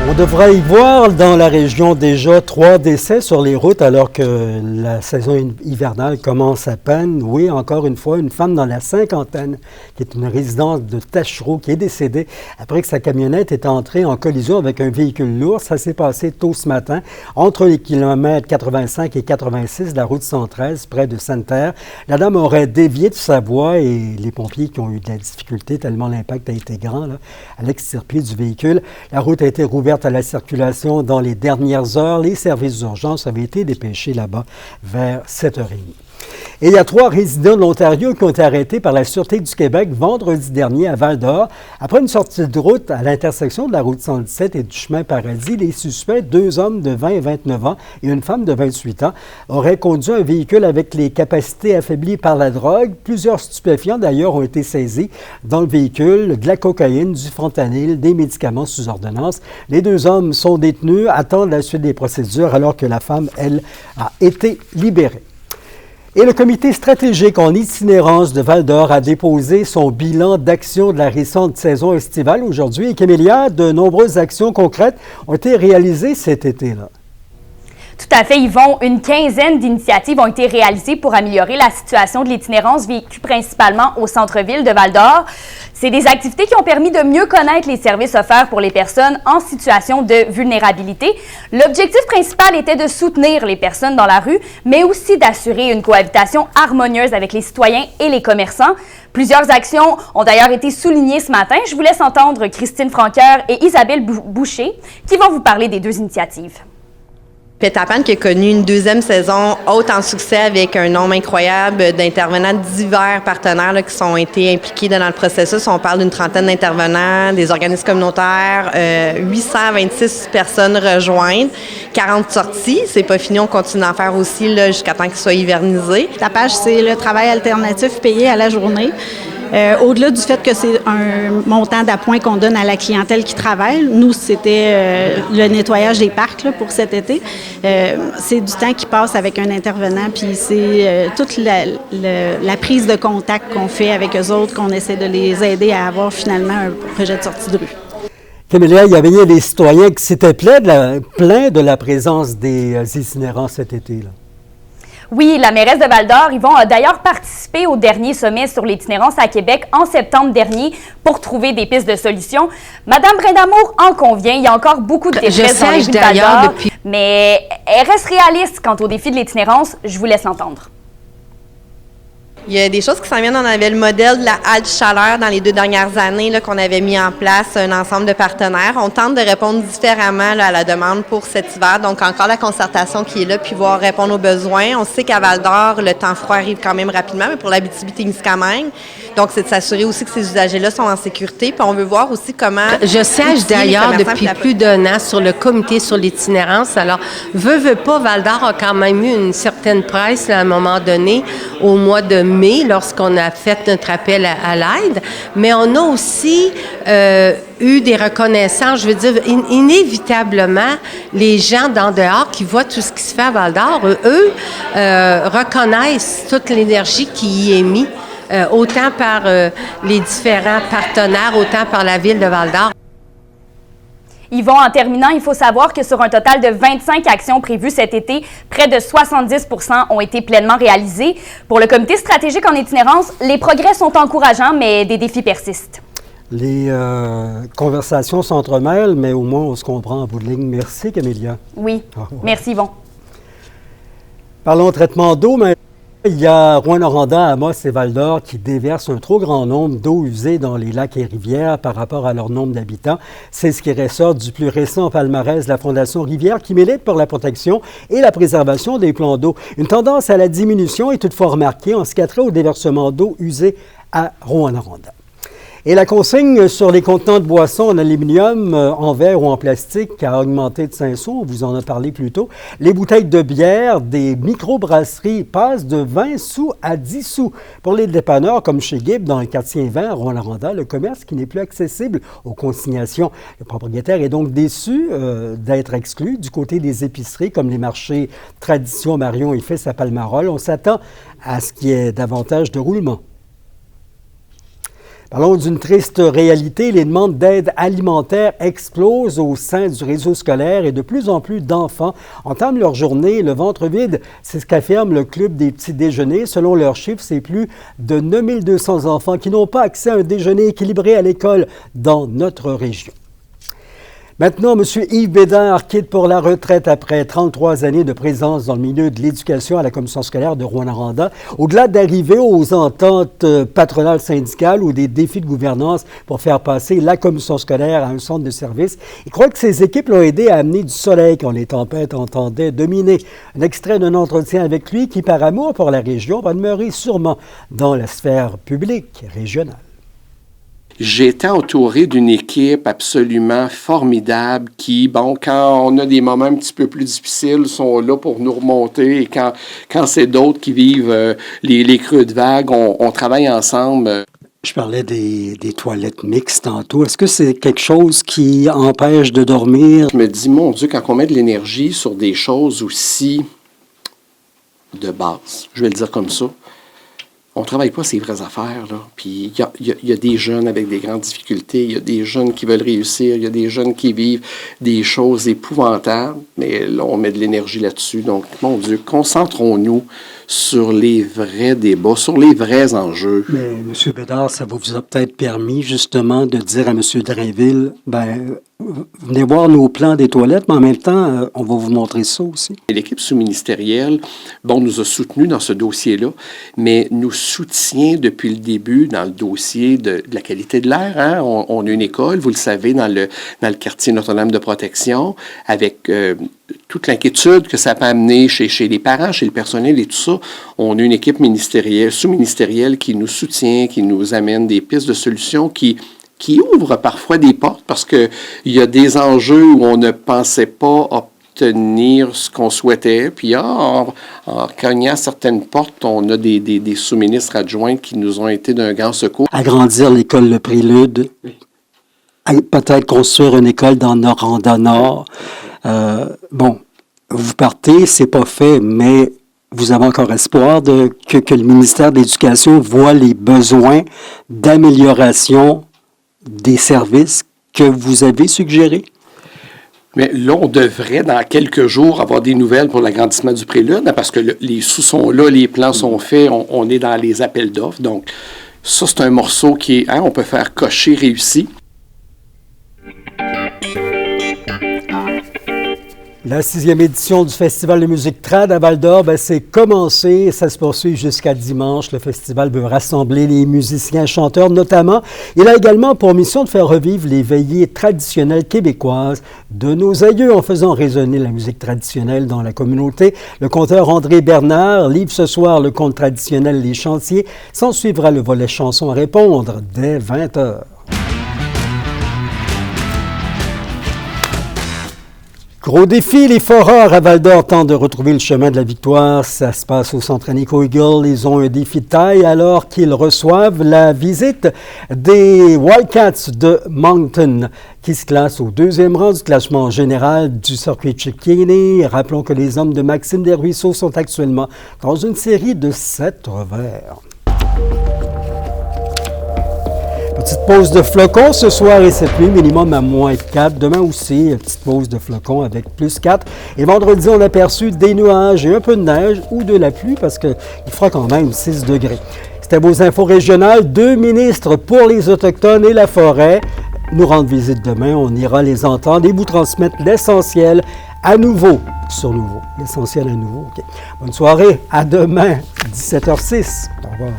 On devrait y voir dans la région déjà 3 décès sur les routes alors que la saison hivernale commence à peine. Oui, encore une fois, une femme dans la cinquantaine qui est une résidente de Taschereau qui est décédée après que sa camionnette est entrée en collision avec un véhicule lourd. Ça s'est passé tôt ce matin entre les kilomètres 85 et 86 de la route 113 près de Sainte-Terre. La dame aurait dévié de sa voie et les pompiers qui ont eu de la difficulté tellement l'impact a été grand là, à l'extirper du véhicule. La route a été rouverte à la circulation dans les dernières heures. Les services d'urgence avaient été dépêchés là-bas vers 7h30. Et il y a 3 résidents de l'Ontario qui ont été arrêtés par la Sûreté du Québec vendredi dernier à Val-d'Or. Après une sortie de route à l'intersection de la route 117 et du chemin Paradis, les suspects, 2 hommes de 20 et 29 ans et une femme de 28 ans, auraient conduit un véhicule avec les capacités affaiblies par la drogue. Plusieurs stupéfiants, d'ailleurs, ont été saisis dans le véhicule, de la cocaïne, du fentanyl, des médicaments sous ordonnance. Les 2 hommes sont détenus, attendent la suite des procédures, alors que la femme, elle, a été libérée. Et le comité stratégique en itinérance de Val-d'Or a déposé son bilan d'action de la récente saison estivale aujourd'hui. Et Camélia, de nombreuses actions concrètes ont été réalisées cet été-là. Tout à fait, Yvon. Une quinzaine d'initiatives ont été réalisées pour améliorer la situation de l'itinérance vécue principalement au centre-ville de Val-d'Or. C'est des activités qui ont permis de mieux connaître les services offerts pour les personnes en situation de vulnérabilité. L'objectif principal était de soutenir les personnes dans la rue, mais aussi d'assurer une cohabitation harmonieuse avec les citoyens et les commerçants. Plusieurs actions ont d'ailleurs été soulignées ce matin. Je vous laisse entendre Christine Franqueur et Isabelle Boucher qui vont vous parler des 2 initiatives. Peter Pan qui a connu une 2e saison haute en succès avec un nombre incroyable d'intervenants, divers partenaires là, qui sont été impliqués dans le processus. On parle d'une trentaine d'intervenants, des organismes communautaires, 826 personnes rejointes, 40 sorties. C'est pas fini, on continue d'en faire aussi là, jusqu'à temps qu'ils soient hivernisés. Tapage, c'est le travail alternatif payé à la journée. Au-delà du fait que c'est un montant d'appoint qu'on donne à la clientèle qui travaille, nous, c'était le nettoyage des parcs là, pour cet été. C'est du temps qui passe avec un intervenant, puis c'est toute la prise de contact qu'on fait avec eux autres, qu'on essaie de les aider à avoir finalement un projet de sortie de rue. Camélia, il y avait des citoyens qui s'étaient plaints de la présence des itinérants cet été-là. Oui, la mairesse de Val-d'Or, Yvon, a d'ailleurs participé au dernier sommet sur l'itinérance à Québec en septembre dernier pour trouver des pistes de solutions. Madame Brindamour en convient, il y a encore beaucoup de détresse dans les rues de Val-d'Or, mais elle reste réaliste quant au défi de l'itinérance. Je vous laisse l'entendre. Il y a des choses qui s'en viennent. On avait le modèle de la halte chaleur dans les 2 dernières années là, qu'on avait mis en place, un ensemble de partenaires. On tente de répondre différemment là, à la demande pour cet hiver. Donc, encore la concertation qui est là, puis voir répondre aux besoins. On sait qu'à Val-d'Or, le temps froid arrive quand même rapidement, mais pour l'Abitibi-Témiscamingue. Donc, c'est de s'assurer aussi que ces usagers-là sont en sécurité. Puis on veut voir aussi comment... Je siège d'ailleurs depuis plus d'1 an sur le comité sur l'itinérance. Alors, veut pas, Val-d'Or a quand même eu une certaine presse là, à un moment donné, au mois de mai, lorsqu'on a fait notre appel à l'aide. Mais on a aussi eu des reconnaissances. Je veux dire, inévitablement, les gens d'en dehors qui voient tout ce qui se fait à Val-d'Or, eux, reconnaissent toute l'énergie qui y est mise. Autant par les différents partenaires, autant par la ville de Val-d'Or. Yvon, en terminant, il faut savoir que sur un total de 25 actions prévues cet été, près de 70 % ont été pleinement réalisées. Pour le comité stratégique en itinérance, les progrès sont encourageants, mais des défis persistent. Les conversations s'entremêlent, mais au moins on se comprend en bout de ligne. Merci, Camélia. Oui, merci Yvon. Parlons traitement d'eau, mais il y a Rouyn-Noranda, Amos et Val-d'Or qui déversent un trop grand nombre d'eau usée dans les lacs et rivières par rapport à leur nombre d'habitants. C'est ce qui ressort du plus récent palmarès de la Fondation Rivière qui milite pour la protection et la préservation des plans d'eau. Une tendance à la diminution est toutefois remarquée en ce qui a trait au déversement d'eau usée à Rouyn-Noranda. Et la consigne sur les contenants de boissons en aluminium, en verre ou en plastique a augmenté de 5 sous, on vous en a parlé plus tôt. Les bouteilles de bière des microbrasseries passent de 20 sous à 10 sous. Pour les dépanneurs comme chez Gibb dans le quartier 20 à Rouyn-Noranda, le commerce qui n'est plus accessible aux consignations. Le propriétaire est donc déçu d'être exclu. Du côté des épiceries comme les marchés Tradition, Marion et Fils à Palmarol, on s'attend à ce qu'il y ait davantage de roulement. Parlons d'une triste réalité. Les demandes d'aide alimentaire explosent au sein du réseau scolaire et de plus en plus d'enfants entament leur journée le ventre vide. C'est ce qu'affirme le Club des petits déjeuners. Selon leurs chiffres, c'est plus de 9200 enfants qui n'ont pas accès à un déjeuner équilibré à l'école dans notre région. Maintenant, M. Yves Bédard quitte pour la retraite après 33 années de présence dans le milieu de l'éducation à la commission scolaire de Rouyn-Noranda. Au-delà d'arriver aux ententes patronales syndicales ou des défis de gouvernance pour faire passer la commission scolaire à un centre de service, il croit que ses équipes l'ont aidé à amener du soleil quand les tempêtes entendaient dominer. Un extrait d'un entretien avec lui qui, par amour pour la région, va demeurer sûrement dans la sphère publique régionale. J'ai été entouré d'une équipe absolument formidable qui, quand on a des moments un petit peu plus difficiles, sont là pour nous remonter. Et quand c'est d'autres qui vivent les creux de vague, on travaille ensemble. Je parlais des toilettes mixtes tantôt. Est-ce que c'est quelque chose qui empêche de dormir? Je me dis, mon Dieu, quand on met de l'énergie sur des choses aussi de base, je vais le dire comme ça, on ne travaille pas ces vraies affaires, là. Puis il y a des jeunes avec des grandes difficultés, il y a des jeunes qui veulent réussir, il y a des jeunes qui vivent des choses épouvantables, mais là, on met de l'énergie là-dessus. Donc, mon Dieu, concentrons-nous sur les vrais débats, sur les vrais enjeux. Mais, M. Bédard, ça vous a peut-être permis, justement, de dire à M. Drainville, venez voir nos plans des toilettes, mais en même temps, on va vous montrer ça aussi. L'équipe sous-ministérielle, nous a soutenus dans ce dossier-là, mais nous soutient depuis le début dans le dossier de la qualité de l'air. Hein? On a une école, vous le savez, dans le quartier Notre-Dame de Protection, avec toute l'inquiétude que ça peut amener chez les parents, chez le personnel et tout ça. On a une équipe ministérielle, sous-ministérielle qui nous soutient, qui nous amène des pistes de solutions qui ouvre parfois des portes parce qu'il y a des enjeux où on ne pensait pas obtenir ce qu'on souhaitait. Puis en cognant certaines portes, on a des sous-ministres adjoints qui nous ont été d'un grand secours. Agrandir l'école Le Prélude, peut-être construire une école dans Noranda-Nord. Vous partez, c'est pas fait, mais vous avez encore espoir que le ministère de l'Éducation voit les besoins d'amélioration des services que vous avez suggérés? Mais là, on devrait, dans quelques jours, avoir des nouvelles pour l'agrandissement du Prélude, parce que les sous sont là, les plans sont faits, on est dans les appels d'offres. Donc, ça, c'est un morceau qui est, on peut faire cocher réussi. La 6e édition du Festival de musique trad à Val-d'Or, c'est commencé. Ça se poursuit jusqu'à dimanche. Le festival veut rassembler les musiciens et chanteurs notamment. Il a également pour mission de faire revivre les veillées traditionnelles québécoises de nos aïeux en faisant résonner la musique traditionnelle dans la communauté. Le conteur André Bernard livre ce soir le conte traditionnel Les Chantiers. S'en suivra le volet chansons à répondre dès 20h. Gros défi, les foreurs à Val-d'Or tentent de retrouver le chemin de la victoire. Ça se passe au centre Nico Eagle. Ils ont un défi de taille alors qu'ils reçoivent la visite des Wildcats de Moncton qui se classent au 2e rang du classement général du circuit Chickeny. Rappelons que les hommes de Maxime Desruisseaux sont actuellement dans une série de 7 revers. Petite pause de flocons ce soir et cette nuit, minimum à -4. Demain aussi, petite pause de flocons avec +4. Et vendredi, on a aperçu des nuages et un peu de neige ou de la pluie parce qu'il fera quand même 6 degrés. C'était vos infos régionales. 2 ministres pour les Autochtones et la forêt nous rendent visite demain. On ira les entendre et vous transmettre l'essentiel à nouveau sur Nouveau. L'essentiel à nouveau. OK. Bonne soirée. À demain, 17h06. Au revoir.